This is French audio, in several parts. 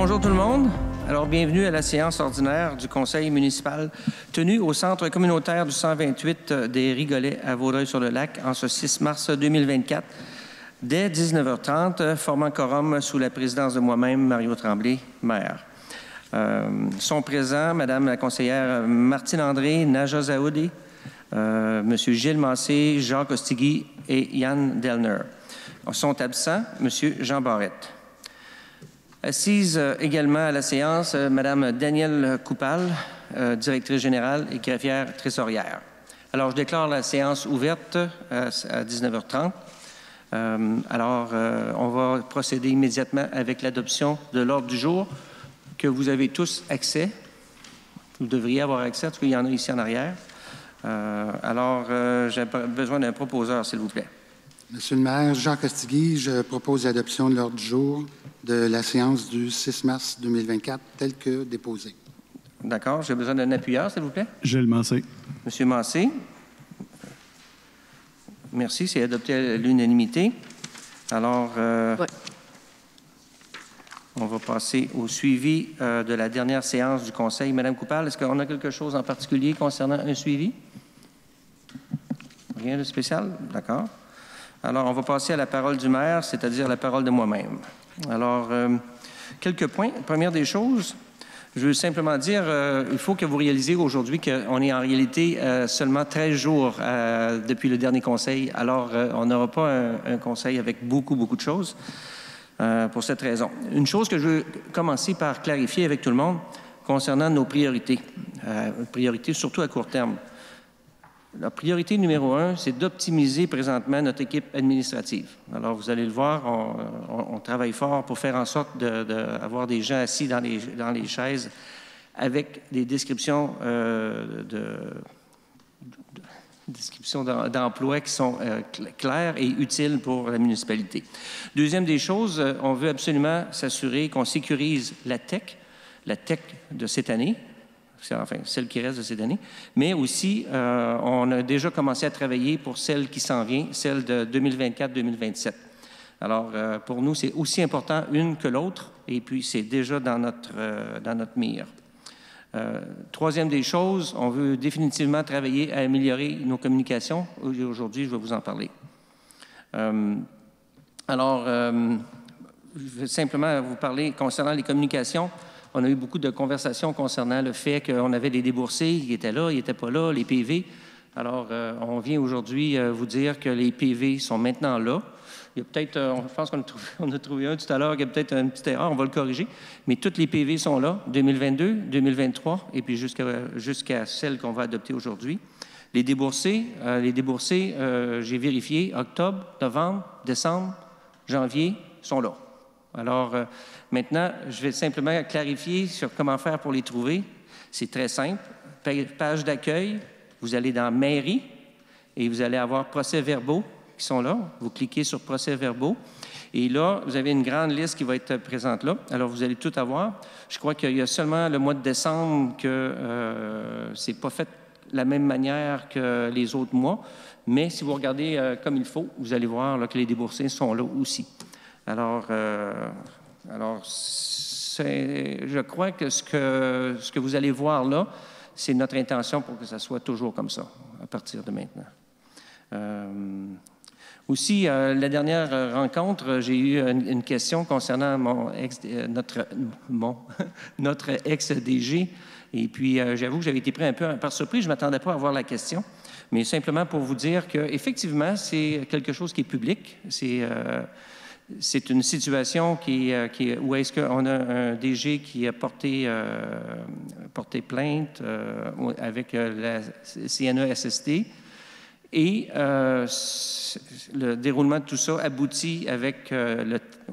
Bonjour tout le monde. Alors, bienvenue à la séance ordinaire du Conseil municipal tenue au Centre communautaire du 128 des Rigolets à Vaudreuil-sur-le-Lac en ce 6 mars 2024, dès 19h30, formant quorum sous la présidence de moi-même, Mario Tremblay, maire. Sont présents Madame la conseillère Martine André, Naja Zaoudi, Monsieur Gilles Massé, Jacques Ostigui et Yann Delner. Sont absents Monsieur Jean Barrette. Assise également à la séance, Mme Danielle Coupal, directrice générale et greffière trésorière. Alors, je déclare la séance ouverte à 19h30. On va procéder immédiatement avec l'adoption de l'ordre du jour que vous avez tous accès. Vous devriez avoir accès, en tout cas, il y en a ici en arrière. J'ai besoin d'un proposeur, s'il vous plaît. Monsieur le maire, Jacques Ostigui, je propose l'adoption de l'ordre du jour de la séance du 6 mars 2024, tel que déposé. D'accord. J'ai besoin d'un appuyeur, s'il vous plaît. Gilles Massé. Monsieur Massé. Merci. C'est adopté à l'unanimité. Alors, on va passer au suivi de la dernière séance du Conseil. Madame Coupal, est-ce qu'on a quelque chose en particulier concernant un suivi? Rien de spécial? D'accord. Alors, on va passer à la parole du maire, c'est-à-dire la parole de moi-même. Alors, quelques points. Première des choses, je veux simplement dire, il faut que vous réalisiez aujourd'hui qu'on est en réalité seulement 13 jours depuis le dernier conseil. Alors, on n'aura pas un conseil avec beaucoup de choses pour cette raison. Une chose que je veux commencer par clarifier avec tout le monde concernant nos priorités, priorités surtout à court terme. La priorité numéro 1, c'est d'optimiser présentement notre équipe administrative. Alors, vous allez le voir, on travaille fort pour faire en sorte d'avoir des gens assis dans les chaises avec des descriptions d'emplois qui sont claires et utiles pour la municipalité. Deuxième des choses, on veut absolument s'assurer qu'on sécurise la tech de cette année, enfin, celle qui reste de cette année, mais aussi, on a déjà commencé à travailler pour celle qui s'en vient, celle de 2024-2027. Alors, pour nous, c'est aussi important une que l'autre, et puis c'est déjà dans notre mire. Troisième des choses, on veut définitivement travailler à améliorer nos communications. Aujourd'hui, je vais vous en parler. Je vais simplement vous parler concernant les communications. On a eu beaucoup de conversations concernant le fait qu'on avait des déboursés, ils étaient là, ils n'étaient pas là, les PV. Alors, on vient aujourd'hui vous dire que les PV sont maintenant là. Il y a peut-être, je pense qu'on a trouvé un tout à l'heure, il y a peut-être une petite erreur, on va le corriger. Mais toutes les PV sont là, 2022, 2023, et puis jusqu'à celles qu'on va adopter aujourd'hui. Les déboursés, j'ai vérifié, octobre, novembre, décembre, janvier, sont là. Alors, maintenant, je vais simplement clarifier sur comment faire pour les trouver. C'est très simple. Page d'accueil, vous allez dans Mairie et vous allez avoir procès-verbaux qui sont là. Vous cliquez sur procès-verbaux et là, vous avez une grande liste qui va être présente là. Alors, vous allez tout avoir. Je crois qu'il y a seulement le mois de décembre que c'est pas fait de la même manière que les autres mois, mais si vous regardez comme il faut, vous allez voir là, que les déboursés sont là aussi. Alors, je crois que ce que vous allez voir là, c'est notre intention pour que ça soit toujours comme ça, à partir de maintenant. Aussi, la dernière rencontre, j'ai eu une question concernant notre ex-DG. Et puis, j'avoue que j'avais été pris un peu par surprise. Je ne m'attendais pas à avoir la question. Mais simplement pour vous dire qu'effectivement, c'est quelque chose qui est public. C'est une situation où est-ce qu'on a un DG qui a porté plainte avec la CNESST et le déroulement de tout ça aboutit avec,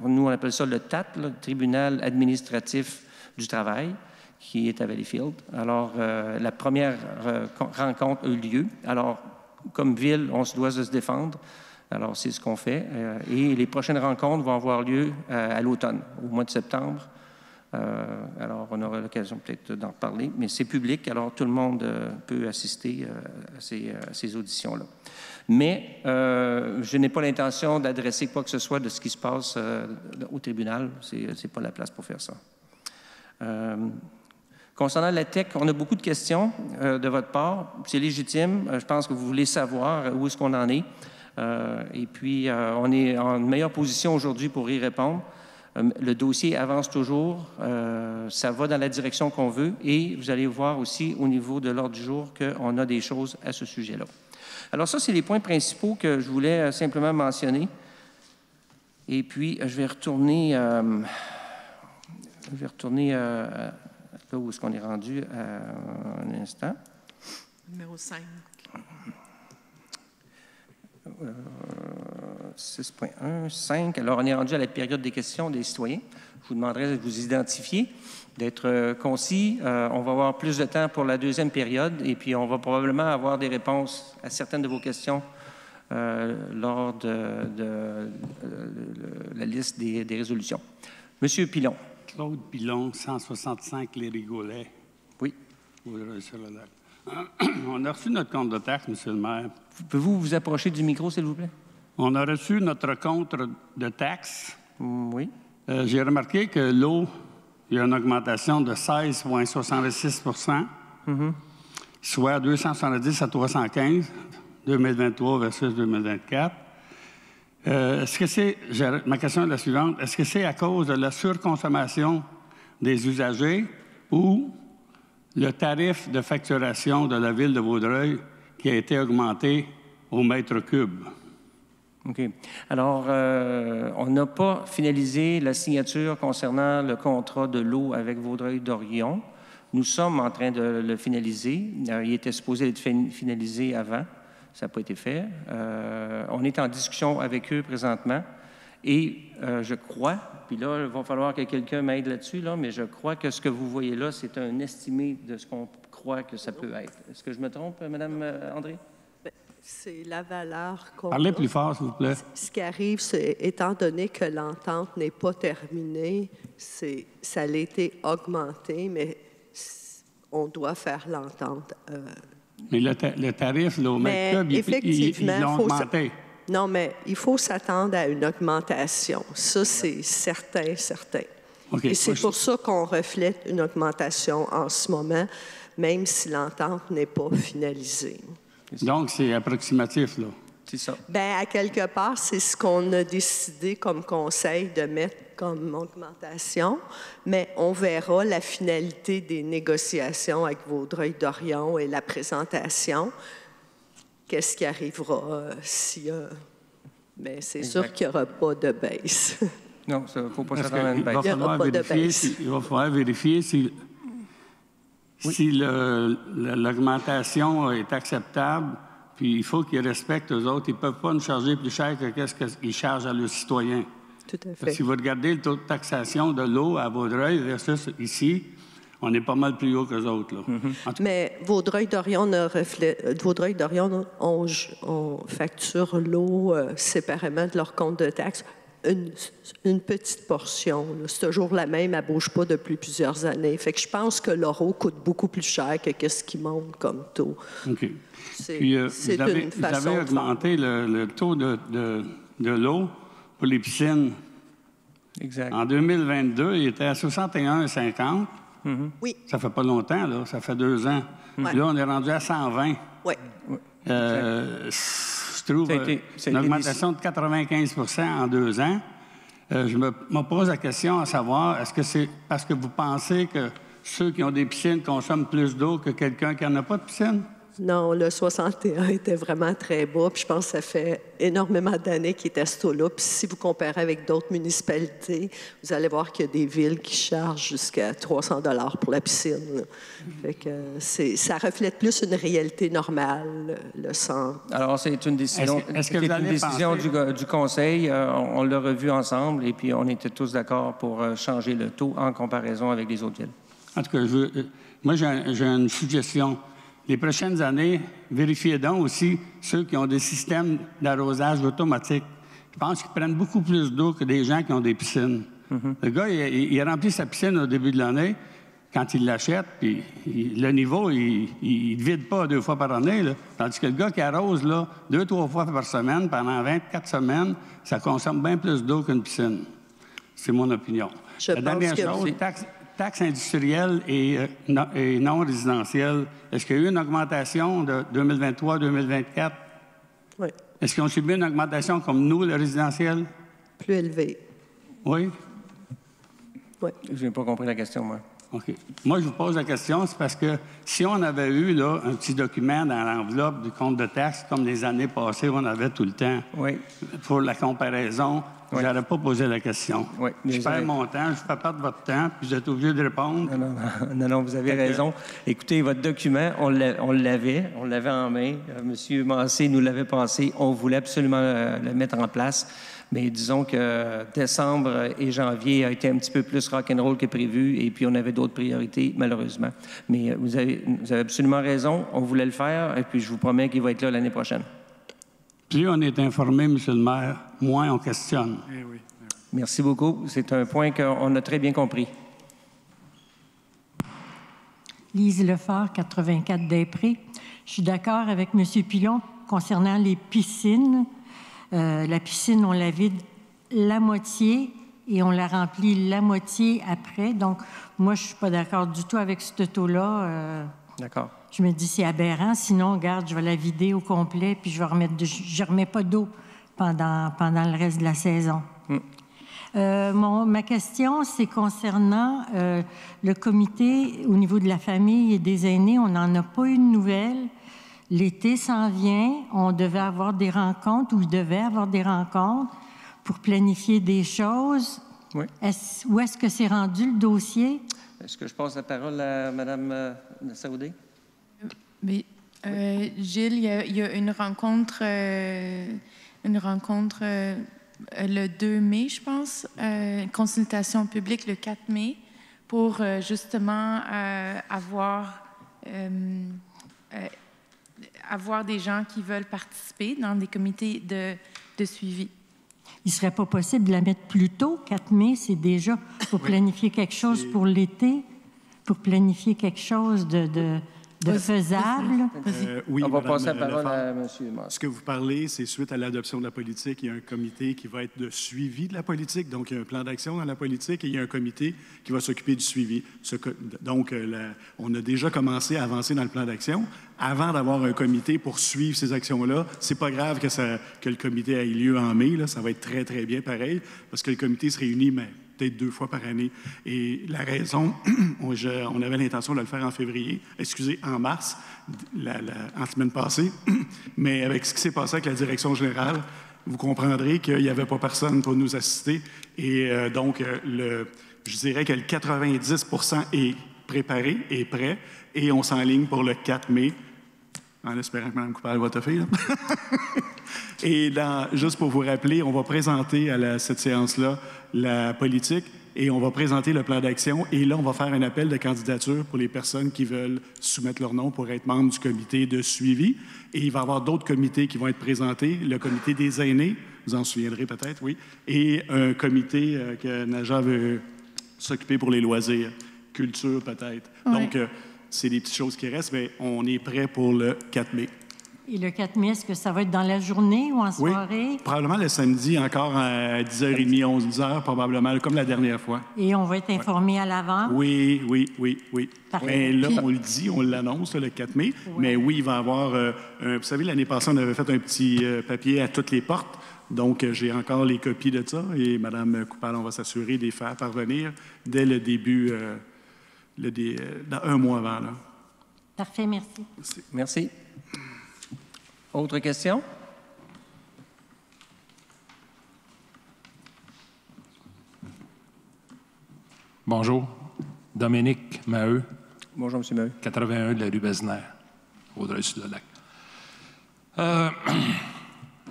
nous on appelle ça le TAT, le Tribunal administratif du travail, qui est à Valleyfield. Alors, la première rencontre a eu lieu. Alors, comme ville, on se doit de se défendre. Alors, c'est ce qu'on fait. Et les prochaines rencontres vont avoir lieu à l'automne, au mois de septembre. Alors, on aura l'occasion peut-être d'en parler, mais c'est public, alors tout le monde peut assister à ces auditions-là. Mais je n'ai pas l'intention d'adresser quoi que ce soit de ce qui se passe au tribunal. C'est pas la place pour faire ça. Concernant la TEC, on a beaucoup de questions de votre part. C'est légitime. Je pense que vous voulez savoir où est-ce qu'on en est. Et puis, on est en meilleure position aujourd'hui pour y répondre. Le dossier avance toujours. Ça va dans la direction qu'on veut. Et vous allez voir aussi au niveau de l'ordre du jour qu'on a des choses à ce sujet-là. Alors ça, c'est les points principaux que je voulais simplement mentionner. Et puis, je vais retourner là où est-ce qu'on est rendu un instant. Numéro 5. 6.1, 5. Alors, on est rendu à la période des questions des citoyens. Je vous demanderai de vous identifier, d'être concis. On va avoir plus de temps pour la deuxième période et puis on va probablement avoir des réponses à certaines de vos questions lors de la liste des résolutions. Monsieur Pilon. Claude Pilon, 165 Les Rigolets. Oui. On a reçu notre compte de taxe, Monsieur le maire. Pouvez-vous vous approcher du micro, s'il vous plaît? On a reçu notre compte de taxe. Oui. J'ai remarqué que l'eau, il y a une augmentation de 16,66 soit 270 à 315, 2023 versus 2024. Est-ce que c'est, ma question est la suivante, est-ce que c'est à cause de la surconsommation des usagers ou le tarif de facturation de la Ville de Vaudreuil qui a été augmenté au mètre cube? OK. Alors, on n'a pas finalisé la signature concernant le contrat de l'eau avec Vaudreuil-Dorion. Nous sommes en train de le finaliser. Il était supposé être finalisé avant. Ça n'a pas été fait. On est en discussion avec eux présentement. Et je crois, puis là, il va falloir que quelqu'un m'aide là-dessus, là, mais je crois que ce que vous voyez là, c'est un estimé de ce qu'on croit que ça peut être. Est-ce que je me trompe, Mme André? C'est la valeur qu'on Parlez a. plus fort, s'il vous plaît. Ce qui arrive, c'est, étant donné que l'entente n'est pas terminée, ça a été augmenté, mais on doit faire l'entente. Mais le tarif, là, au mètre cube, ils l'ont augmenté. Non, mais il faut s'attendre à une augmentation. Ça, c'est certain. Okay. Et c'est pour ça qu'on reflète une augmentation en ce moment, même si l'entente n'est pas finalisée. Donc, c'est approximatif, là. C'est ça. Bien, à quelque part, c'est ce qu'on a décidé comme conseil de mettre comme augmentation, mais on verra la finalité des négociations avec Vaudreuil-Dorion et la présentation. Qu'est-ce qui arrivera si... mais c'est sûr qu'il n'y aura pas de baisse. Non, il ne faut pas s'attendre à une baisse. Il va falloir vérifier si l'augmentation est acceptable, puis il faut qu'ils respectent eux autres. Ils ne peuvent pas nous charger plus cher que ce qu'ils chargent à leurs citoyens. Tout à fait. Si vous regardez le taux de taxation de l'eau à Vaudreuil versus ici, on est pas mal plus haut qu'eux autres. Là. Mais Vaudreuil-Dorion on facture l'eau séparément de leur compte de taxes. Une petite portion. C'est toujours la même, elle ne bouge pas depuis plusieurs années. Fait que je pense que leur eau coûte beaucoup plus cher que ce qui monte comme taux. OK. Puis, vous avez augmenté le taux de l'eau pour les piscines. Exact. En 2022, il était à 61,50. Oui. Ça fait pas longtemps, là. Ça fait 2 ans. Ouais. Là, on est rendu à 120. Oui. Je trouve une augmentation de 95 en 2 ans. Je me pose la question à savoir, est-ce que c'est parce que vous pensez que ceux qui ont des piscines consomment plus d'eau que quelqu'un qui n'en a pas de piscine? Non, le 61 était vraiment très bas. Puis je pense que ça fait énormément d'années qu'il est à ce taux-là. Puis si vous comparez avec d'autres municipalités, vous allez voir qu'il y a des villes qui chargent jusqu'à 300 $ pour la piscine. Fait que ça reflète plus une réalité normale, le centre. Alors, c'est une décision, du Conseil. On l'a revu ensemble et puis on était tous d'accord pour changer le taux en comparaison avec les autres villes. En tout cas, moi, j'ai une suggestion. Les prochaines années, vérifiez donc aussi ceux qui ont des systèmes d'arrosage automatique. Je pense qu'ils prennent beaucoup plus d'eau que des gens qui ont des piscines. Le gars, il remplit sa piscine au début de l'année, quand il l'achète, puis le niveau, il ne vide pas 2 fois par année. Là. Tandis que le gars qui arrose 2-3 fois par semaine, pendant 24 semaines, ça consomme bien plus d'eau qu'une piscine. C'est mon opinion. La dernière chose, taxe industrielle et non résidentielle, est-ce qu'il y a eu une augmentation de 2023 à 2024? Oui. Est-ce qu'ils ont subi une augmentation comme nous, le résidentiel? Plus élevé. Oui? Oui. Je n'ai pas compris la question, moi. OK. Moi, je vous pose la question, c'est parce que si on avait eu là, un petit document dans l'enveloppe du compte de taxes, comme les années passées, on avait tout le temps, Oui. pour la comparaison, Oui. je n'aurais pas posé la question. Oui, Je désolé. perds mon temps, je fais perdre votre temps, puis vous êtes obligé de répondre. Non, vous avez raison. Écoutez, votre document, on l'avait en main. Monsieur Massé nous l'avait pensé. On voulait absolument le mettre en place. Mais disons que décembre et janvier a été un petit peu plus rock'n'roll que prévu, et puis on avait d'autres priorités, malheureusement. Mais vous avez absolument raison. On voulait le faire, et puis je vous promets qu'il va être là l'année prochaine. Plus on est informé, M. le maire, moins on questionne. Eh oui. Merci beaucoup. C'est un point qu'on a très bien compris. Lise Lefort, 84 Després. Je suis d'accord avec M. Pilon concernant les piscines. La piscine, on la vide la moitié et on la remplit la moitié après. Donc, moi, je ne suis pas d'accord du tout avec ce taux-là. D'accord. Je me dis, c'est aberrant. Sinon, regarde, je vais la vider au complet puis je remets pas d'eau pendant le reste de la saison. Ma question, c'est concernant le comité au niveau de la famille et des aînés. On n'en a pas eu de nouvelles. L'été s'en vient. On devait avoir des rencontres, ou il devait avoir des rencontres pour planifier des choses. Oui. Où est-ce que c'est rendu le dossier? Est-ce que je passe la parole à Mme Saoudé? Oui. Gilles, il y a une rencontre le 2 mai, je pense, une consultation publique le 4 mai pour justement avoir des gens qui veulent participer dans des comités de suivi. Il ne serait pas possible de la mettre plus tôt? 4 mai, c'est déjà pour planifier quelque chose pour l'été, pour planifier quelque chose de faisable. Oui, On va Madame passer la parole à Lefort. M. Massé. Ce que vous parlez, c'est suite à l'adoption de la politique, il y a un comité qui va être de suivi de la politique. Donc, il y a un plan d'action dans la politique et il y a un comité qui va s'occuper du suivi. Donc, on a déjà commencé à avancer dans le plan d'action. Avant d'avoir un comité pour suivre ces actions-là, c'est pas grave que le comité ait lieu en mai. Là, ça va être très, très bien pareil, parce que le comité se réunit peut-être 2 fois par année. Et la raison, on avait l'intention de le faire en mars, en semaine passée, mais avec ce qui s'est passé avec la direction générale, vous comprendrez qu'il n'y avait pas personne pour nous assister. Et donc, je dirais que le 90 % est préparé, est prêt, et on s'enligne pour le 4 mai, en espérant que Mme Coupal va te faire. Et juste pour vous rappeler, on va présenter à cette séance-là la politique et on va présenter le plan d'action. Et là, on va faire un appel de candidature pour les personnes qui veulent soumettre leur nom pour être membres du comité de suivi. Et il va y avoir d'autres comités qui vont être présentés. Le comité des aînés, vous en souviendrez peut-être, oui, et un comité que Naja veut s'occuper pour les loisirs, culture peut-être. Oui. Donc, c'est des petites choses qui restent, mais on est prêt pour le 4 mai. Et le 4 mai, est-ce que ça va être dans la journée ou en soirée? Oui, probablement le samedi, encore à 10h30, 11h, probablement, comme la dernière fois. Et on va être informé à l'avance? Oui. Parfait. Mais là, Puis- on le dit, on l'annonce le 4 mai. Mais oui, il va y avoir... vous savez, l'année passée, on avait fait un petit papier à toutes les portes. Donc, j'ai encore les copies de ça. Et Mme Coupal, on va s'assurer de les faire parvenir dès le début, dans un mois avant. Là. Parfait, merci. Merci. Autre question? Bonjour. Dominique Maheu, Bonjour, M. Maheu. 81 de la rue Besner, Vaudreuil-sur-le-Lac.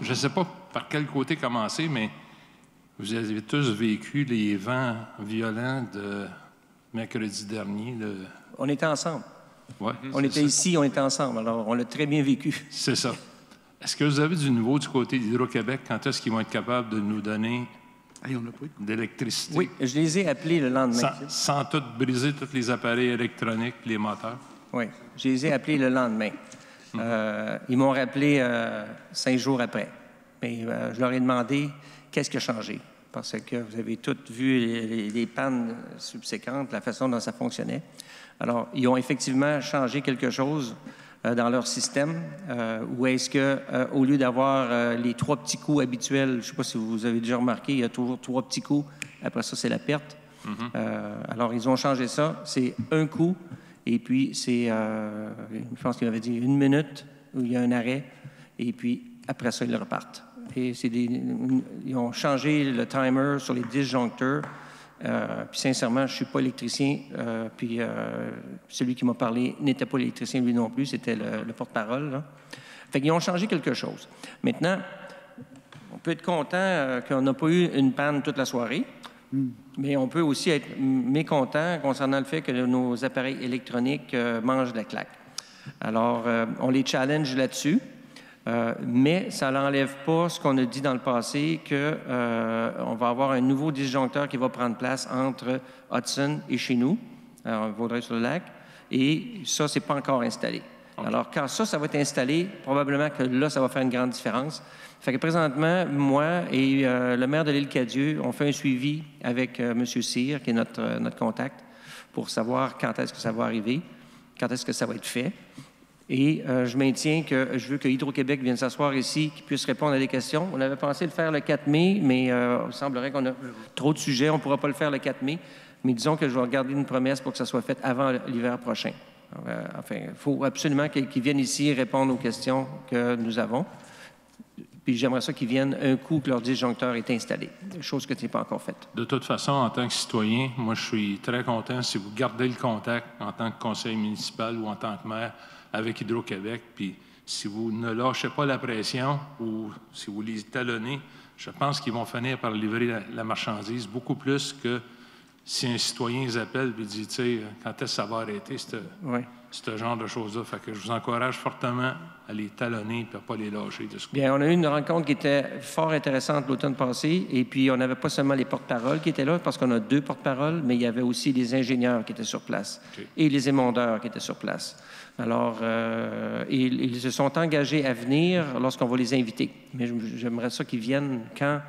Je ne sais pas par quel côté commencer, mais vous avez tous vécu les vents violents de mercredi dernier. On était ensemble. Ouais, On c'est était ça. ici, on était ensemble. Alors, on l'a très bien vécu. C'est ça. Est-ce que vous avez du nouveau du côté d'Hydro-Québec? Quand est-ce qu'ils vont être capables de nous donner Hey, on n'a pas eu de- d'électricité? Oui, je les ai appelés le lendemain. Sans tout briser tous les appareils électroniques, les moteurs? Oui, je les ai appelés le lendemain. Ils m'ont rappelé 5 jours après. Mais je leur ai demandé qu'est-ce qui a changé. parce que vous avez toutes vu les pannes subséquentes, la façon dont ça fonctionnait. Alors, ils ont effectivement changé quelque chose dans leur système, où est-ce que, au lieu d'avoir les 3 petits coups habituels, je ne sais pas si vous avez déjà remarqué, il y a toujours 3 petits coups, après ça, c'est la perte. Alors, ils ont changé ça, c'est un coup, et puis c'est, je pense qu'il avait dit 1 minute, où il y a un arrêt, et puis après ça, ils repartent. Et ils ont changé le timer sur les disjoncteurs. Puis sincèrement, je ne suis pas électricien. Puis celui qui m'a parlé n'était pas électricien lui non plus, c'était le porte-parole. Là. Fait qu'ils ont changé quelque chose. Maintenant, on peut être content qu'on n'a pas eu une panne toute la soirée, mais on peut aussi être mécontent concernant le fait que nos appareils électroniques mangent de la claque. Alors, on les challenge là-dessus. Mais ça n'enlève pas ce qu'on a dit dans le passé, qu'on va avoir un nouveau disjoncteur qui va prendre place entre Hudson et chez nous, à Vaudreuil-sur-le-Lac, et ça, c'est pas encore installé. Okay. Alors, quand ça va être installé, probablement que là, ça va faire une grande différence. Fait que présentement, moi et le maire de l'Île-Cadieux, on fait un suivi avec M. Cyr, qui est notre contact, pour savoir quand est-ce que ça va arriver, quand est-ce que ça va être fait. Et je maintiens que je veux que Hydro-Québec vienne s'asseoir ici, qu'il puisse répondre à des questions. On avait pensé le faire le 4 mai, mais il semblerait qu'on a trop de sujets. On ne pourra pas le faire le 4 mai. Mais disons que je vais garder une promesse pour que ça soit fait avant l'hiver prochain. Enfin, il faut absolument qu'ils viennent ici répondre aux questions que nous avons. Puis j'aimerais ça qu'ils viennent un coup que leur disjoncteur est installé, chose que ce n'est pas encore faite. De toute façon, en tant que citoyen, moi, je suis très content si vous gardez le contact en tant que conseil municipal ou en tant que maire avec Hydro-Québec, puis si vous ne lâchez pas la pression ou si vous les talonnez, je pense qu'ils vont finir par livrer la marchandise beaucoup plus que si un citoyen les appelle et dit, tu sais, quand est-ce que ça va arrêter, ce genre de choses-là. Fait que je vous encourage fortement à les talonner et à ne pas les lâcher de ce coup. Bien, on a eu une rencontre qui était fort intéressante l'automne passé, et puis on n'avait pas seulement les porte-paroles qui étaient là, parce qu'on a 2 porte-paroles, mais il y avait aussi les ingénieurs qui étaient sur place et les émondeurs qui étaient sur place. Alors, ils se sont engagés à venir lorsqu'on va les inviter. Mais j'aimerais ça qu'ils viennent quand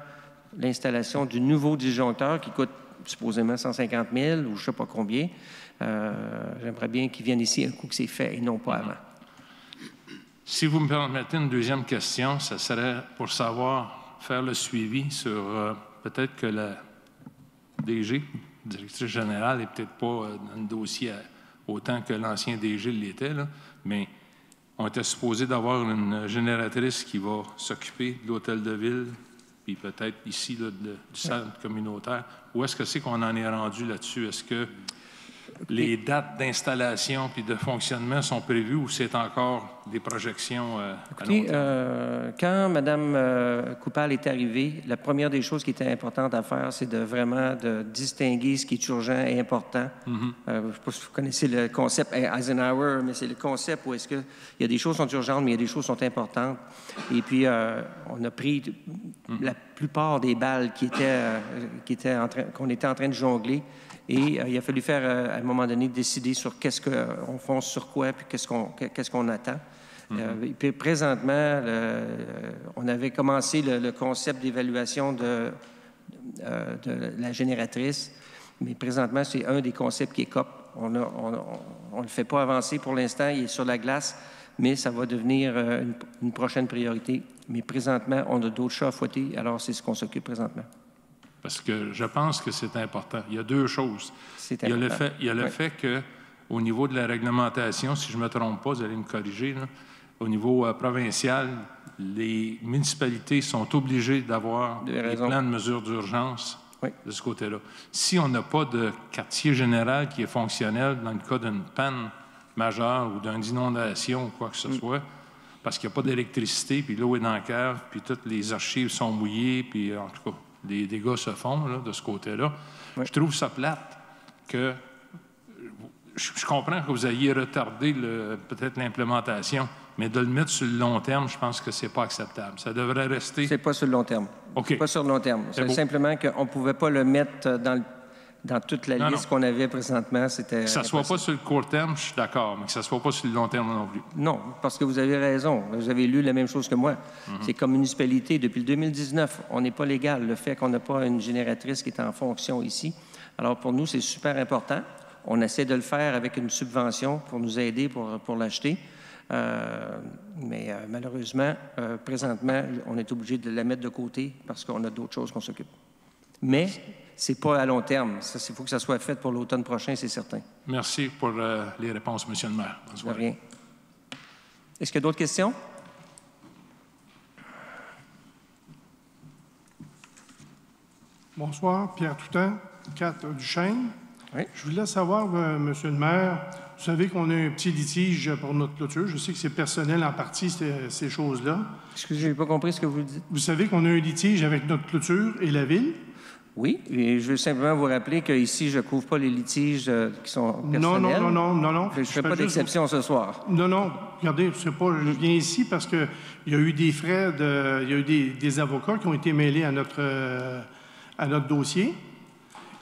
l'installation du nouveau disjoncteur, qui coûte supposément 150 000 ou je ne sais pas combien, j'aimerais bien qu'ils viennent ici un coup que c'est fait et non pas avant. Si vous me permettez une deuxième question, ça serait pour savoir, faire le suivi sur peut-être que la DG, directrice générale, n'est peut-être pas dans le dossier autant que l'ancien DG l'était, là, mais on était supposé d'avoir une génératrice qui va s'occuper de l'hôtel de ville, puis peut-être ici là, du centre communautaire. Où est-ce que c'est qu'on en est rendu là-dessus? Est-ce que les dates d'installation puis de fonctionnement sont prévues ou c'est encore des projections Écoutez, quand Mme Coupal est arrivée, la première des choses qui était importante à faire, c'est vraiment de distinguer ce qui est urgent et important. Je ne sais pas si vous connaissez le concept Eisenhower, mais c'est le concept où est-ce qu'il y a des choses qui sont urgentes, mais il y a des choses qui sont importantes. Et puis, on a pris la plupart des balles qu'on était en train de jongler. Et il a fallu faire, à un moment donné, décider sur qu'est-ce qu'on fonce sur quoi, puis qu'est-ce qu'on attend. Puis présentement, on avait commencé le concept d'évaluation de la génératrice, mais présentement, c'est un des concepts qui est COP. On ne le fait pas avancer pour l'instant, il est sur la glace, mais ça va devenir une prochaine priorité. Mais présentement, on a d'autres chats à fouetter, alors c'est ce qu'on s'occupe présentement. Parce que je pense que c'est important. Il y a 2 choses. Il y a le fait qu'au niveau de la réglementation, si je ne me trompe pas, vous allez me corriger, là, au niveau provincial, les municipalités sont obligées d'avoir des plans de mesures d'urgence de ce côté-là. Si on n'a pas de quartier général qui est fonctionnel dans le cas d'une panne majeure ou d'une inondation ou quoi que ce soit, parce qu'il n'y a pas d'électricité, puis l'eau est dans la cave, puis toutes les archives sont mouillées, puis en tout cas, des dégâts se font là, de ce côté-là. Je trouve ça plate que... Je comprends que vous ayez retardé peut-être l'implémentation, mais de le mettre sur le long terme, je pense que c'est pas acceptable. Ça devrait rester... C'est pas sur le long terme. OK. C'est pas sur le long terme. C'est simplement qu'on ne pouvait pas le mettre dans toute la liste qu'on avait présentement, c'était... Que ça ne soit pas sur le court terme, je suis d'accord, mais que ça ne soit pas sur le long terme non plus. Non, parce que vous avez raison. Vous avez lu la même chose que moi. C'est comme municipalité. Depuis le 2019, on n'est pas légal. Le fait qu'on n'a pas une génératrice qui est en fonction ici. Alors, pour nous, c'est super important. On essaie de le faire avec une subvention pour nous aider pour l'acheter. Mais malheureusement, présentement, on est obligé de la mettre de côté parce qu'on a d'autres choses qu'on s'occupe. Mais ce n'est pas à long terme. Il faut que ça soit fait pour l'automne prochain, c'est certain. Merci pour les réponses, M. le maire. De rien. Est-ce qu'il y a d'autres questions? Bonsoir, Pierre Toutain, 4 Duchesne. Oui. Je voulais savoir, Monsieur le maire, vous savez qu'on a un petit litige pour notre clôture. Je sais que c'est personnel en partie, ces choses-là. Excusez, je n'ai pas compris ce que vous dites. Vous savez qu'on a un litige avec notre clôture et la ville? Oui, et je veux simplement vous rappeler qu'ici, je ne couvre pas les litiges qui sont personnels. Non. Je ne fais pas d'exception ce soir. Non. Regardez, je viens ici parce qu'il y a eu des frais, il y a eu des avocats qui ont été mêlés à notre dossier.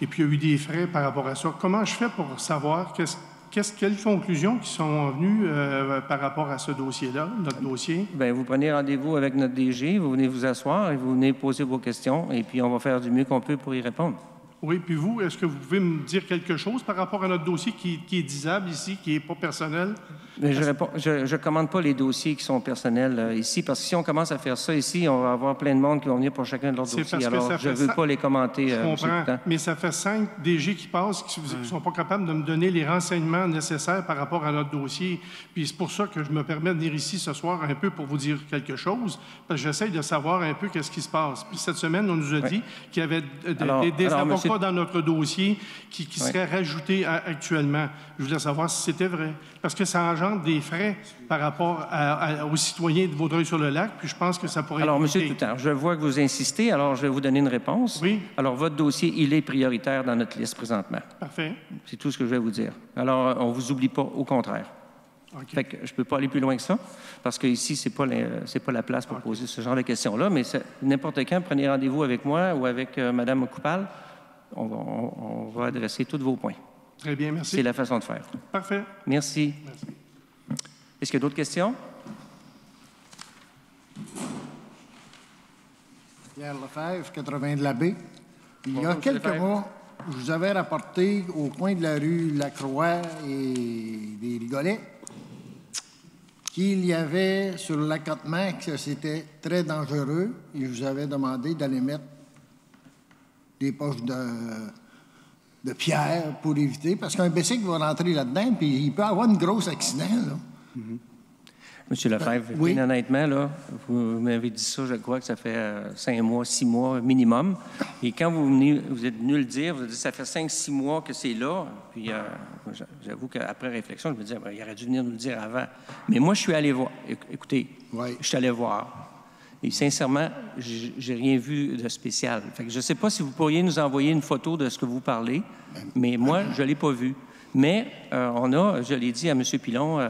Et puis, il y a eu des frais par rapport à ça. Comment je fais pour savoir quelles conclusions qui sont venues par rapport à ce dossier-là, notre dossier? Bien, vous prenez rendez-vous avec notre DG, vous venez vous asseoir et vous venez poser vos questions, et puis on va faire du mieux qu'on peut pour y répondre. Oui, puis vous, est-ce que vous pouvez me dire quelque chose par rapport à notre dossier qui est disable ici, qui n'est pas personnel? Mais je commande pas les dossiers qui sont personnels ici, parce que si on commence à faire ça ici, on va avoir plein de monde qui vont venir pour chacun de leurs dossiers. Alors, je ne veux pas les commenter. Je comprends, mais ça fait 5 DG qui passent qui ne sont pas capables de me donner les renseignements nécessaires par rapport à notre dossier. Puis c'est pour ça que je me permets de venir ici ce soir un peu pour vous dire quelque chose, parce que j'essaie de savoir un peu qu'est-ce qui se passe. Puis cette semaine, on nous a dit qu'il y avait des avocats dans notre dossier qui seraient rajoutés actuellement. Je voulais savoir si c'était vrai. Parce que ça engendre des frais par rapport aux citoyens de Vaudreuil-sur-le-Lac, puis je pense que ça pourrait... Alors, M. Toutain, je vois que vous insistez, alors je vais vous donner une réponse. Oui. Alors, votre dossier, il est prioritaire dans notre liste présentement. Parfait. C'est tout ce que je vais vous dire. Alors, on ne vous oublie pas, au contraire. Okay. Fait que je ne peux pas aller plus loin que ça, parce qu'ici, ce n'est pas la place pour poser ce genre de questions-là, mais n'importe quand, prenez rendez-vous avec moi ou avec Mme Coupal. On va adresser tous vos points. Très bien, merci. C'est la façon de faire. Parfait. Merci. Est-ce qu'il y a d'autres questions? Pierre Lefebvre, 80 de la baie. Il y a quelques mois, je vous avais rapporté au coin de la rue Lacroix et des Rigolets qu'il y avait sur l'accotement que c'était très dangereux et je vous avais demandé d'aller mettre des poches de pierre pour éviter, parce qu'un bicycle va rentrer là-dedans, puis il peut avoir un gros accident, là. Monsieur Lefebvre, oui. Bien honnêtement, là, vous m'avez dit ça, je crois que ça fait 5 mois, 6 mois minimum. Et quand vous êtes venu le dire, vous avez dit ça fait 5-6 mois que c'est là. Puis j'avoue qu'après réflexion, je me disais, il aurait dû venir nous le dire avant. Mais moi, je suis allé voir. Écoutez, je suis allé voir. Et sincèrement, j'ai rien vu de spécial. Fait que je ne sais pas si vous pourriez nous envoyer une photo de ce que vous parlez, mais moi, je ne l'ai pas vu. Mais je l'ai dit à M. Pilon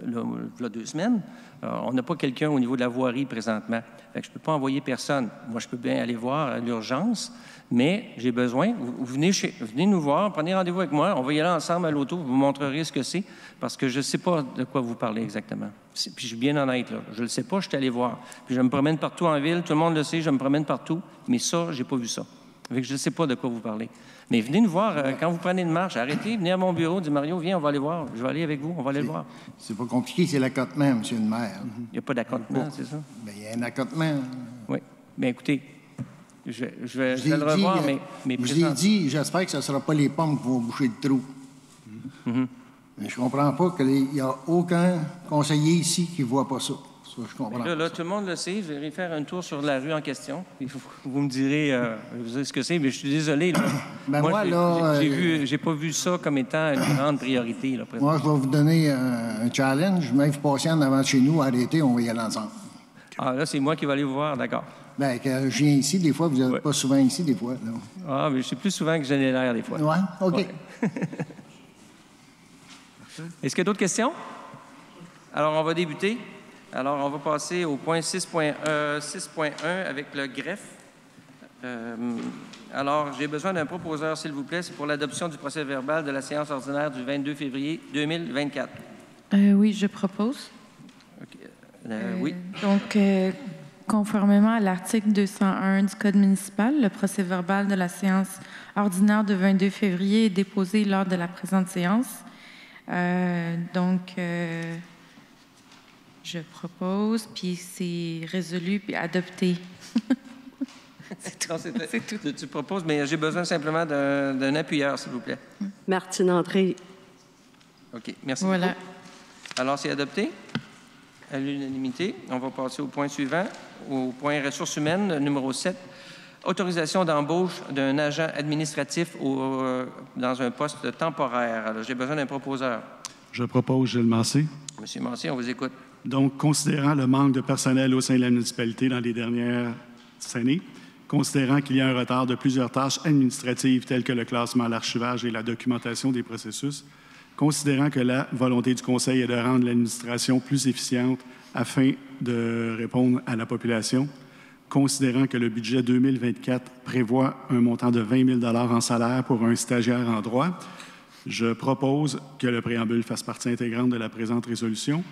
il y a 2 semaines, on n'a pas quelqu'un au niveau de la voirie présentement. Fait que je ne peux pas envoyer personne. Moi, je peux bien aller voir à l'urgence, mais j'ai besoin. Vous venez nous voir, prenez rendez-vous avec moi, on va y aller ensemble à l'auto, vous montrerez ce que c'est, parce que je ne sais pas de quoi vous parlez exactement. Puis je suis bien honnête, là. Je ne le sais pas, je suis allé voir. Puis je me promène partout en ville, tout le monde le sait, je me promène partout, mais ça, je n'ai pas vu ça. Fait que je ne sais pas de quoi vous parlez. Mais venez nous voir quand vous prenez une marche. Arrêtez, venez à mon bureau, dites Mario, viens, on va aller voir. Je vais aller avec vous, on va aller le voir. C'est pas compliqué, c'est l'accotement, Monsieur le maire. Il n'y a pas d'accotement, c'est ça? Bien, il y a un accotement. Oui. Bien, écoutez, je vais le revoir, mais je vous ai dit, j'espère que ce ne sera pas les pommes qui vont boucher le trou. Mais je ne comprends pas qu'il n'y a aucun conseiller ici qui ne voit pas ça. Je comprends. Là, tout le monde le sait. Je vais faire un tour sur la rue en question. Vous me direz ce que c'est, mais je suis désolé. Là. Ben moi, j'ai pas vu ça comme étant une grande priorité. Là, moi, je vais vous donner un challenge. Même si vous passez en avant de chez nous, arrêtez, on va y aller ensemble. Ah, là, c'est moi qui vais aller vous voir, d'accord. Bien, quand je viens ici, des fois, vous n'êtes pas souvent ici, des fois. Là. Ah, mais je suis plus souvent que je n'ai l'air, des fois. Oui, OK. Ouais. Est-ce qu'il y a d'autres questions? Alors, on va débuter. Alors, on va passer au point 6.1 avec le greffe. Alors, j'ai besoin d'un proposeur, s'il vous plaît. C'est pour l'adoption du procès-verbal de la séance ordinaire du 22 février 2024. Oui, je propose. Okay. Oui. Donc, conformément à l'article 201 du Code municipal, le procès-verbal de la séance ordinaire du 22 février est déposé lors de la présente séance. Je propose, puis c'est résolu, puis adopté. C'est tout. Tu proposes, mais j'ai besoin simplement d'un appuyeur, s'il vous plaît. Martine André. OK, merci voilà. beaucoup. Alors, c'est adopté à l'unanimité. On va passer au point suivant, au point ressources humaines, numéro 7. Autorisation d'embauche d'un agent administratif dans un poste temporaire. Alors, j'ai besoin d'un proposeur. Je propose Gilles Massé. Monsieur Massé, on vous écoute. Donc, considérant le manque de personnel au sein de la municipalité dans les dernières années, considérant qu'il y a un retard de plusieurs tâches administratives telles que le classement, l'archivage et la documentation des processus, considérant que la volonté du Conseil est de rendre l'administration plus efficiente afin de répondre à la population, considérant que le budget 2024 prévoit un montant de 20 000 $ en salaire pour un stagiaire en droit, je propose que le préambule fasse partie intégrante de la présente résolution,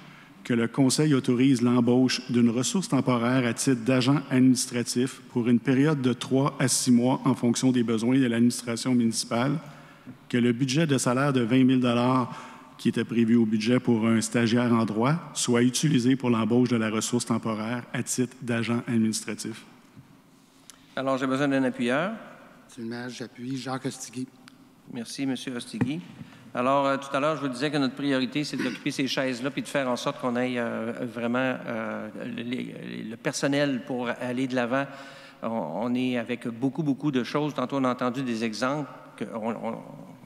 que le Conseil autorise l'embauche d'une ressource temporaire à titre d'agent administratif pour une période de 3 à 6 mois en fonction des besoins de l'administration municipale, que le budget de salaire de 20 000 $ qui était prévu au budget pour un stagiaire en droit soit utilisé pour l'embauche de la ressource temporaire à titre d'agent administratif. Alors, j'ai besoin d'un appuyeur. Monsieur le maire, j'appuie. Jacques Ostigui. Merci, M. Ostigui. Alors, tout à l'heure, je vous disais que notre priorité, c'est d'occuper ces chaises-là puis de faire en sorte qu'on ait vraiment le personnel pour aller de l'avant. On est avec beaucoup de choses. Tantôt, on a entendu des exemples.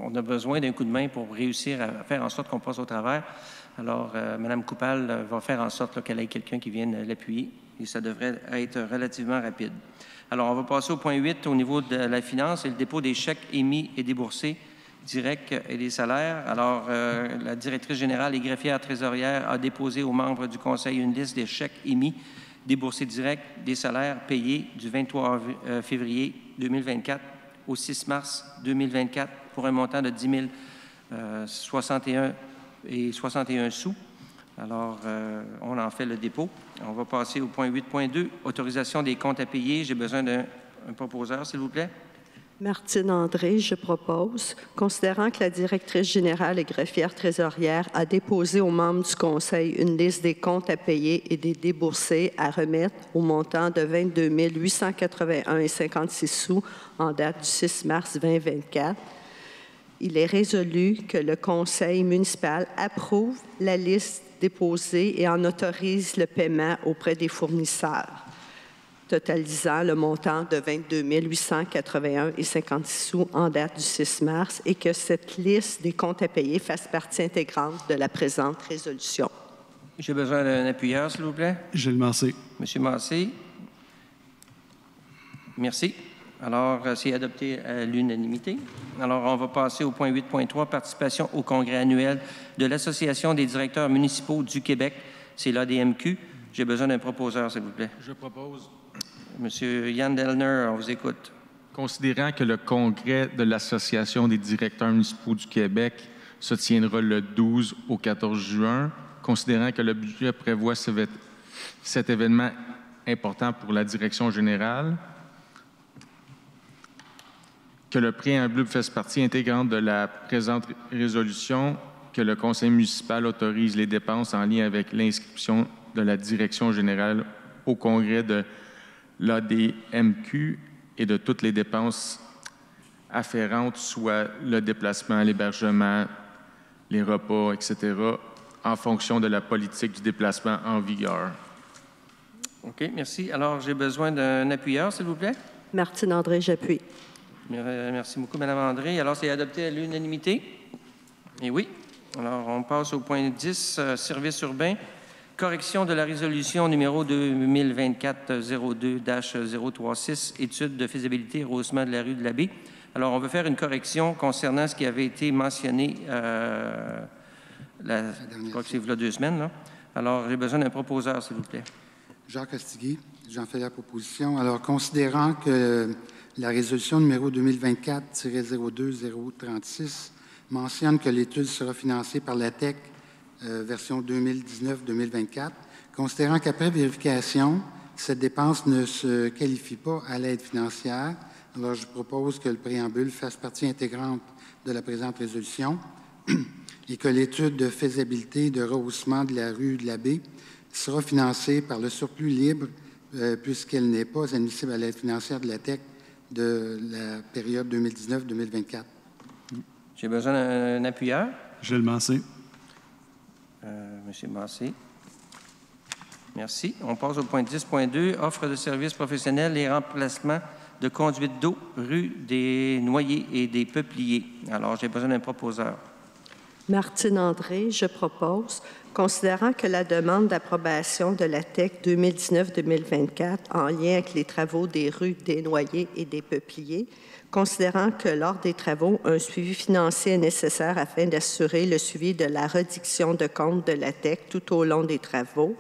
On a besoin d'un coup de main pour réussir à faire en sorte qu'on passe au travers. Alors, Mme Coupal va faire en sorte qu'elle ait quelqu'un qui vienne l'appuyer et ça devrait être relativement rapide. Alors, on va passer au point 8 au niveau de la finance et le dépôt des chèques émis et déboursés directs et des salaires. Alors, la directrice générale et greffière trésorière a déposé aux membres du Conseil une liste des chèques émis, déboursés directs, des salaires payés du 23 février 2024 au 6 mars 2024 pour un montant de 10 061 sous. Alors, on en fait le dépôt. On va passer au point 8.2, autorisation des comptes à payer. J'ai besoin d'un proposeur, s'il vous plaît. Martine André, je propose, considérant que la directrice générale et greffière trésorière a déposé aux membres du Conseil une liste des comptes à payer et des déboursés à remettre au montant de 22 881,56 sous en date du 6 mars 2024, il est résolu que le Conseil municipal approuve la liste déposée et en autorise le paiement auprès des fournisseurs, totalisant le montant de 22 881,56 sous en date du 6 mars et que cette liste des comptes à payer fasse partie intégrante de la présente résolution. J'ai besoin d'un appuyeur, s'il vous plaît. Gilles Massé. Monsieur Massé. Merci. Alors, c'est adopté à l'unanimité. Alors, on va passer au point 8.3, participation au congrès annuel de l'Association des directeurs municipaux du Québec. C'est l'ADMQ. J'ai besoin d'un proposeur, s'il vous plaît. Je propose. Monsieur Yann Delner, on vous écoute. Considérant que le congrès de l'Association des directeurs municipaux du Québec se tiendra le 12 au 14 juin, considérant que le budget prévoit cet événement important pour la direction générale, que le préambule fasse partie intégrante de la présente résolution, que le conseil municipal autorise les dépenses en lien avec l'inscription de la direction générale au congrès de l'ADMQ et de toutes les dépenses afférentes, soit le déplacement, l'hébergement, les repas, etc., en fonction de la politique du déplacement en vigueur. OK, merci. Alors, j'ai besoin d'un appuyeur, s'il vous plaît. Martine André, j'appuie. Merci beaucoup, Mme André. Alors, c'est adopté à l'unanimité. Et oui. Alors, on passe au point 10, services urbains. Correction de la résolution numéro 2024-02-036, étude de faisabilité et rehaussement de la rue de l'Abbé. Alors, on veut faire une correction concernant ce qui avait été mentionné, je crois que c'est il y a 2 semaines. Là. Alors, j'ai besoin d'un proposeur, s'il vous plaît. Jacques Castigui, j'en fais la proposition. Alors, considérant que la résolution numéro 2024-02-036 mentionne que l'étude sera financée par la TEC version 2019-2024, considérant qu'après vérification, cette dépense ne se qualifie pas à l'aide financière, alors je propose que le préambule fasse partie intégrante de la présente résolution et que l'étude de faisabilité de rehaussement de la rue de l'Abbé sera financée par le surplus libre puisqu'elle n'est pas admissible à l'aide financière de la TEC de la période 2019-2024. J'ai besoin d'un appuyeur. Gilles Massé. Monsieur Massé. Merci. On passe au point 10.2, offre de services professionnels et remplacement de conduite d'eau, rue des Noyers et des Peupliers. Alors, j'ai besoin d'un proposeur. Martine André, je propose, considérant que la demande d'approbation de la TEC 2019-2024 en lien avec les travaux des rues des Noyers et des Peupliers, considérant que lors des travaux, un suivi financier est nécessaire afin d'assurer le suivi de la réduction de compte de la TEC tout au long des travaux,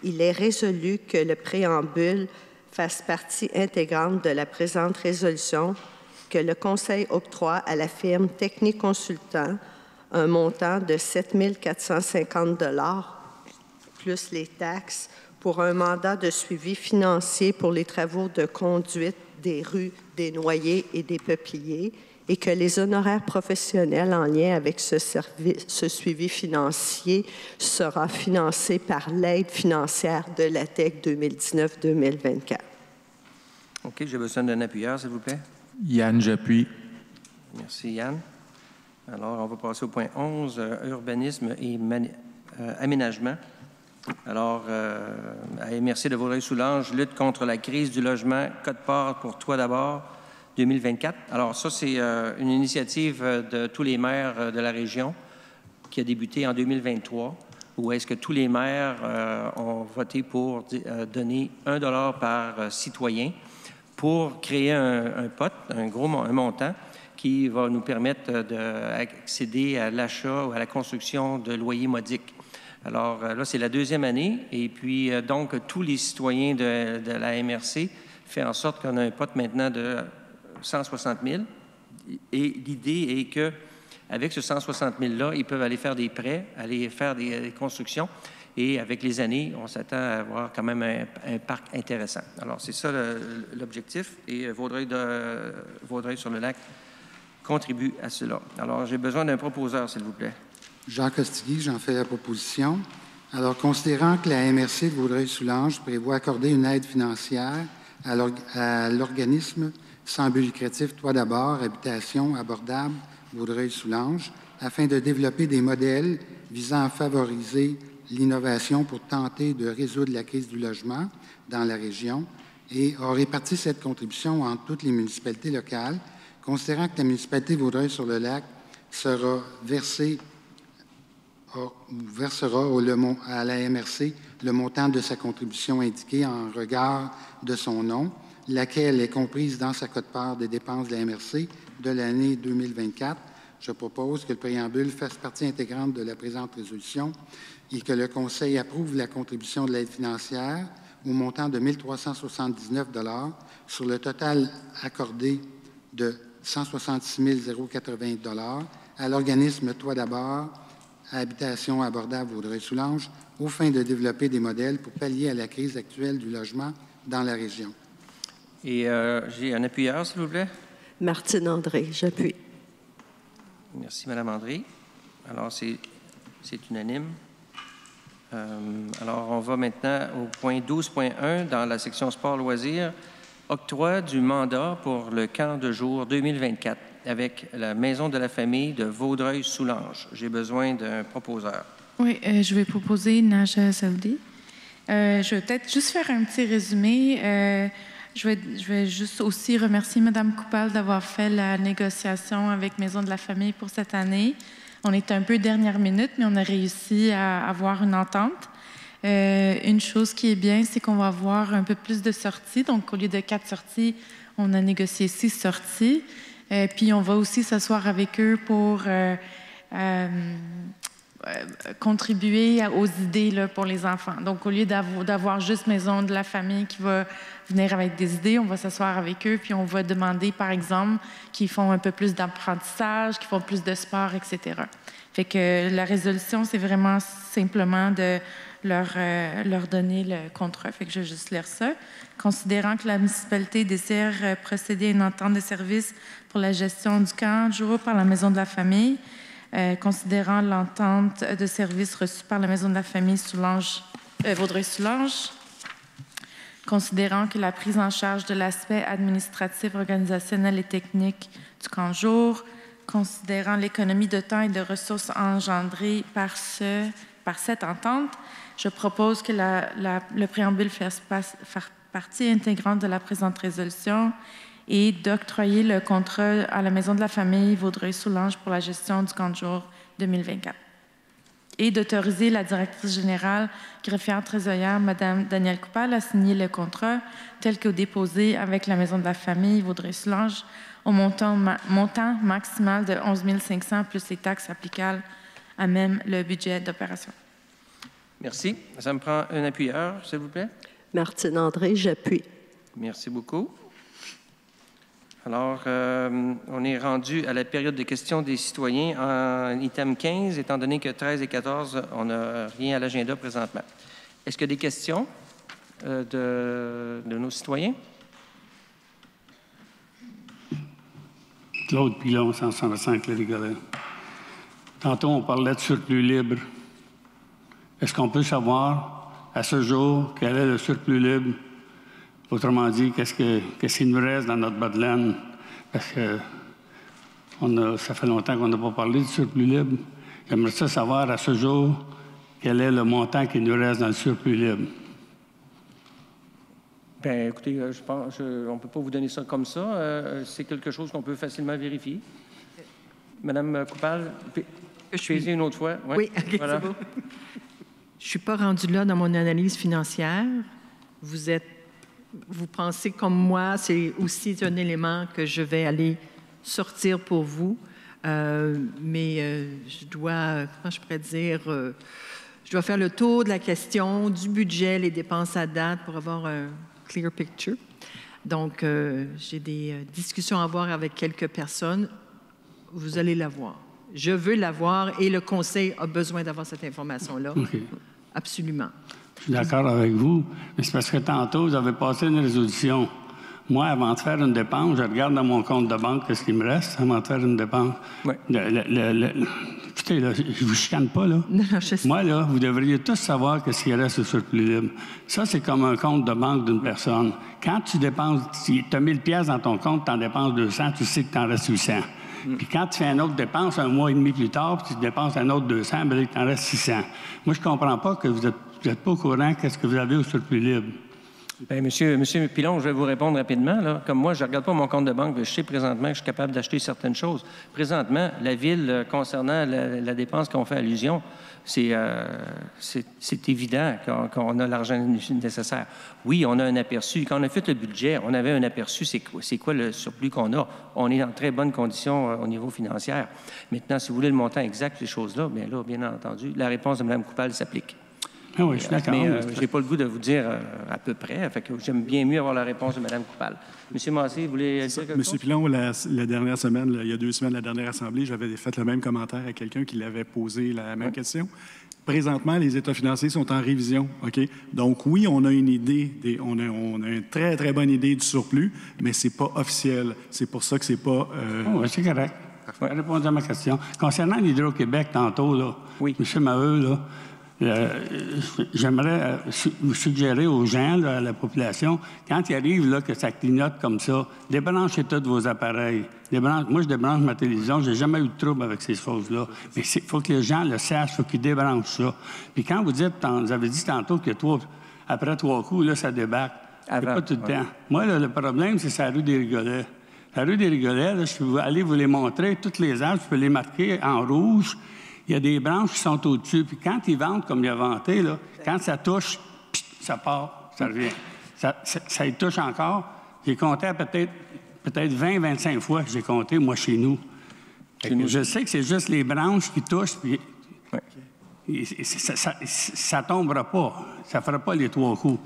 il est résolu que le préambule fasse partie intégrante de la présente résolution, que le Conseil octroie à la firme Technique Consultant un montant de 7 450 $ plus les taxes pour un mandat de suivi financier pour les travaux de conduite des rues des Noyers et des Peupliers et que les honoraires professionnels en lien avec ce suivi financier sera financé par l'aide financière de la TEC 2019-2024. OK, j'ai besoin d'un appuyeur, s'il vous plaît. Yann, j'appuie. Merci, Yann. Alors, on va passer au point 11, urbanisme et aménagement. Alors, à MRC de Vaudreuil-Soulanges, lutte contre la crise du logement, Code-Part pour Toi d'abord, 2024. Alors, ça, c'est une initiative de tous les maires de la région qui a débuté en 2023, où est-ce que tous les maires ont voté pour donner 1 $ par citoyen pour créer un pot, un montant, qui va nous permettre d'accéder à l'achat ou à la construction de loyers modiques. Alors là, c'est la deuxième année, et puis donc tous les citoyens de la MRC font en sorte qu'on a un pot maintenant de 160 000. Et l'idée est qu'avec ce 160 000-là, ils peuvent aller faire des prêts, aller faire des constructions, et avec les années, on s'attend à avoir quand même un parc intéressant. Alors c'est ça l'objectif, et Vaudreuil-sur-le-Lac contribue à cela. Alors, j'ai besoin d'un proposeur, s'il vous plaît. Jacques Castigui, j'en fais la proposition. Alors, considérant que la MRC de Vaudreuil-Soulanges prévoit accorder une aide financière à l'organisme sans but lucratif Toi d'abord, habitation abordable Vaudreuil-Soulanges, afin de développer des modèles visant à favoriser l'innovation pour tenter de résoudre la crise du logement dans la région et a réparti cette contribution entre toutes les municipalités locales, considérant que la municipalité Vaudreuil-sur-le-Lac versera à la MRC le montant de sa contribution indiquée en regard de son nom, laquelle est comprise dans sa quote-part des dépenses de la MRC de l'année 2024. Je propose que le préambule fasse partie intégrante de la présente résolution et que le Conseil approuve la contribution de l'aide financière au montant de 1 379 $ sur le total accordé de 166 080 $ à l'organisme Toi d'abord, à habitation abordable Vaudreuil-Soulanges, aux fins de développer des modèles pour pallier à la crise actuelle du logement dans la région. Et j'ai un appuyeur, s'il vous plaît. Martine André, j'appuie. Merci, Mme André. Alors, c'est unanime. Alors, on va maintenant au point 12.1 dans la section sport-loisirs. Octroi du mandat pour le camp de jour 2024 avec la Maison de la famille de Vaudreuil-Soulanges. J'ai besoin d'un proposeur. Oui, je vais proposer Naja Saldi. Je vais peut-être juste faire un petit résumé. Je vais juste aussi remercier Mme Coupal d'avoir fait la négociation avec Maison de la famille pour cette année. On est un peu dernière minute, mais on a réussi à avoir une entente. Une chose qui est bien, c'est qu'on va avoir un peu plus de sorties. Donc, au lieu de 4 sorties, on a négocié 6 sorties. Puis, on va aussi s'asseoir avec eux pour contribuer aux idées là, pour les enfants. Donc, au lieu d'avoir juste Maison de la famille qui va venir avec des idées, on va s'asseoir avec eux, puis on va demander, par exemple, qu'ils font un peu plus d'apprentissage, qu'ils font plus de sport, etc. Fait que la résolution, c'est vraiment simplement de leur donner le contrat. Fait que je vais juste lire ça. Considérant que la municipalité désire procéder à une entente de service pour la gestion du camp de jour par la Maison de la famille, considérant l'entente de service reçue par la Maison de la famille Vaudreuil-Soulanges, considérant que la prise en charge de l'aspect administratif, organisationnel et technique du camp de jour, considérant l'économie de temps et de ressources engendrées par cette entente, je propose que le préambule fasse partie intégrante de la présente résolution et d'octroyer le contrat à la Maison de la famille Vaudreuil-Soulanges pour la gestion du camp de jour 2024. Et d'autoriser la directrice générale, greffière trésorière, Mme Danielle Coupal, à signer le contrat tel que déposé avec la Maison de la famille Vaudreuil-Soulanges au montant maximal de 11 500 plus les taxes applicables à même le budget d'opération. Merci. Ça me prend un appuyeur, s'il vous plaît. Martine André, j'appuie. Merci beaucoup. Alors, on est rendu à la période de questions des citoyens en item 15, étant donné que 13 et 14, on n'a rien à l'agenda présentement. Est-ce qu'il y a des questions de nos citoyens? Claude Pilon, 165 Lévis-Godet. Tantôt, on parlait de surplus libre. Est-ce qu'on peut savoir, à ce jour, quel est le surplus libre? Autrement dit, qu'est-ce qu'il nous reste dans notre bas de laine? Parce que ça fait longtemps qu'on n'a pas parlé du surplus libre. J'aimerais ça savoir, à ce jour, quel est le montant qui nous reste dans le surplus libre. Bien, écoutez, je pense on ne peut pas vous donner ça comme ça. C'est quelque chose qu'on peut facilement vérifier. Madame Coupal, je une autre fois. Oui, OK, voilà. C'est beau. Je ne suis pas rendue là dans mon analyse financière. Vous pensez comme moi, c'est aussi un élément que je vais aller sortir pour vous. Mais je dois, comment je pourrais dire, je dois faire le tour de la question du budget, les dépenses à date pour avoir un clear picture. Donc, j'ai des discussions à avoir avec quelques personnes. Vous allez la voir. Je veux la voir et le Conseil a besoin d'avoir cette information-là. Okay. Absolument. Je suis d'accord avec vous, mais c'est parce que tantôt, vous avez passé une résolution. Moi, avant de faire une dépense, je regarde dans mon compte de banque ce qu'il me reste avant de faire une dépense. Oui. Écoutez, là, je ne vous chicane pas, là. Non, je sais. Moi, là, vous devriez tous savoir ce qu'il reste au surplus libre. Ça, c'est comme un compte de banque d'une personne. Quand tu dépenses, si tu as 1000 pièces dans ton compte, tu en dépenses 200, tu sais que tu en restes 800. Puis quand tu fais une autre dépense, un mois et demi plus tard, puis tu dépenses un autre 200, bien, il en reste 600. Moi, je ne comprends pas que vous n'êtes pas au courant qu'est-ce que vous avez au surplus libre. Bien, Monsieur Pilon, je vais vous répondre rapidement. Là. Comme moi, je ne regarde pas mon compte de banque, je sais présentement que je suis capable d'acheter certaines choses. Présentement, la Ville, concernant la dépense qu'on fait allusion, c'est évident qu'on a l'argent nécessaire. Oui, on a un aperçu. Quand on a fait le budget, on avait un aperçu. C'est quoi le surplus qu'on a? On est en très bonne condition au niveau financier. Maintenant, si vous voulez le montant exact des choses-là, bien là, bien entendu, la réponse de Mme Coupal s'applique. Ah oui, je suis d'accord. Mais je n'ai pas le goût de vous dire à peu près. Fait que j'aime bien mieux avoir la réponse de Mme Coupal. M. Massé, vous voulez dire quelque chose? M. Pilon, la dernière semaine, il y a 2 semaines, la dernière assemblée, j'avais fait le même commentaire à quelqu'un qui l'avait posé la même question. Présentement, les états financiers sont en révision. OK? Donc, oui, on a une idée, on a une très, très bonne idée du surplus, mais ce n'est pas officiel. C'est pour ça que c'est pas... Oui, c'est correct. Répondez à ma question. Concernant l'Hydro-Québec, tantôt, là, oui. M. Maheu, là, j'aimerais vous suggérer aux gens, là, à la population, quand il arrive là, que ça clignote comme ça, débranchez tous vos appareils. Moi, je débranche ma télévision. Je n'ai jamais eu de trouble avec ces choses-là. Mais il faut que les gens le sachent, il faut qu'ils débranchent ça. Puis quand vous avez dit tantôt que après 3 coups, là, ça débarque. C'est pas tout le temps. Moi, là, le problème, c'est la rue des Rigolets. La rue des Rigolets, là, je peux aller vous les montrer. Toutes les arbres, je peux les marquer en rouge. Il y a des branches qui sont au-dessus. Puis quand ils ventent, comme il a vanté, là, quand ça touche, ça part, ça revient. Ça y touche encore. J'ai compté peut-être 20-25 fois que j'ai compté, moi, chez nous. Je sais que c'est juste les branches qui touchent. Puis... Oui. ça ne tombera pas. Ça ne fera pas les 3 coups.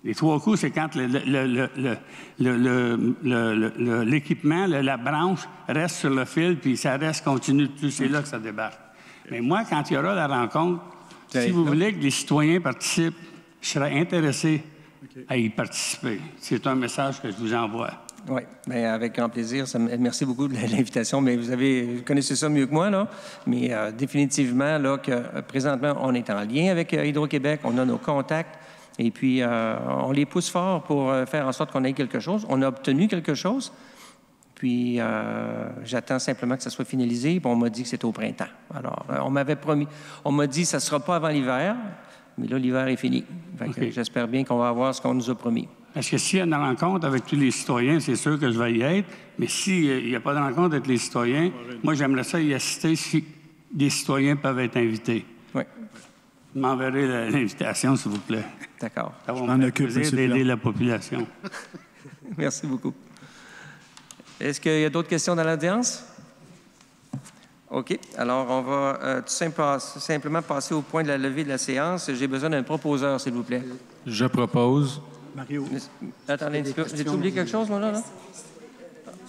Les 3 coups, c'est quand l'équipement, la branche reste sur le fil, puis ça reste continu. C'est là que ça débarque. Mais moi, quand il y aura la rencontre, si vous voulez que les citoyens participent, je serais intéressé à y participer. C'est un message que je vous envoie. Oui, bien, avec grand plaisir. Merci beaucoup de l'invitation, mais vous connaissez ça mieux que moi, là. Mais définitivement, là, que présentement, on est en lien avec Hydro-Québec, on a nos contacts, et puis on les pousse fort pour faire en sorte qu'on ait quelque chose. On a obtenu quelque chose, puis j'attends simplement que ça soit finalisé, puis on m'a dit que c'était au printemps. Alors, on m'avait promis, on m'a dit que ça ne sera pas avant l'hiver, mais là, l'hiver est fini. Okay. J'espère bien qu'on va avoir ce qu'on nous a promis. Parce que s'il y a une rencontre avec tous les citoyens, c'est sûr que je vais y être. Mais s'il n'y a pas de rencontre avec les citoyens, moi, j'aimerais ça y assister si des citoyens peuvent être invités. Oui. Vous m'enverrez l'invitation, s'il vous plaît. D'accord. Ça va me faire plaisir d'aider la population. Merci beaucoup. Est-ce qu'il y a d'autres questions dans l'audience? OK. Alors, on va tout simplement passer au point de la levée de la séance. J'ai besoin d'un proposeur, s'il vous plaît. Je propose. Mario. Attendez un petit peu. J'ai oublié quelque chose, moi, là?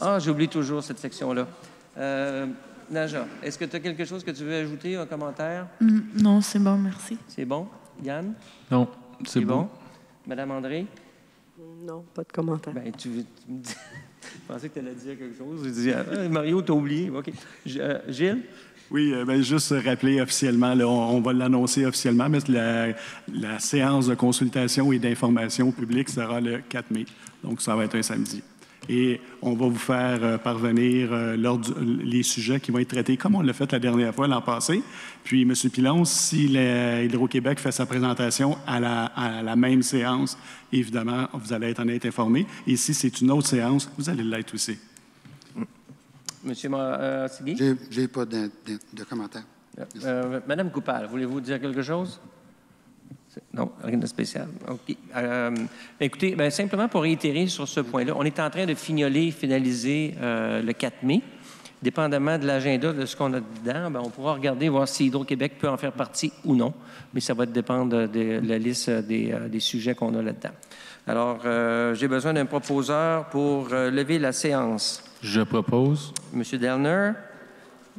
Ah, j'oublie toujours cette section-là. Naja, est-ce que tu as quelque chose que tu veux ajouter, un commentaire? Non, c'est bon, merci. C'est bon? Yann? Non, c'est bon. Madame André? Non, pas de commentaire. Bien, tu me dis... Je pensais que tu allais dire quelque chose. J'ai dit, Mario, t'as oublié. OK. Gilles? Oui, bien, juste rappeler officiellement, là, on va l'annoncer officiellement, mais la séance de consultation et d'information publique sera le 4 mai. Donc, ça va être un samedi. Et on va vous faire parvenir les sujets qui vont être traités, comme on l'a fait la dernière fois, l'an passé. Puis, M. Pilon, si Hydro-Québec fait sa présentation à la même séance, évidemment, vous allez en être informé. Et si c'est une autre séance, vous allez l'être aussi. Monsieur Sigui? Je n'ai pas de commentaire. Madame Coupal, voulez-vous dire quelque chose? Non, rien de spécial. OK. Écoutez, simplement pour réitérer sur ce point-là, on est en train de finaliser le 4 mai. Dépendamment de l'agenda, de ce qu'on a dedans, on pourra regarder, voir si Hydro-Québec peut en faire partie ou non. Mais ça va dépendre de la liste des sujets qu'on a là-dedans. Alors, j'ai besoin d'un proposeur pour lever la séance. Je propose. Monsieur Dellner.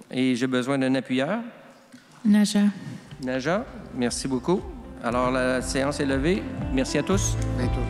Et j'ai besoin d'un appuyeur. Naja. Naja, merci beaucoup. Alors, la séance est levée. Merci à tous. Bientôt.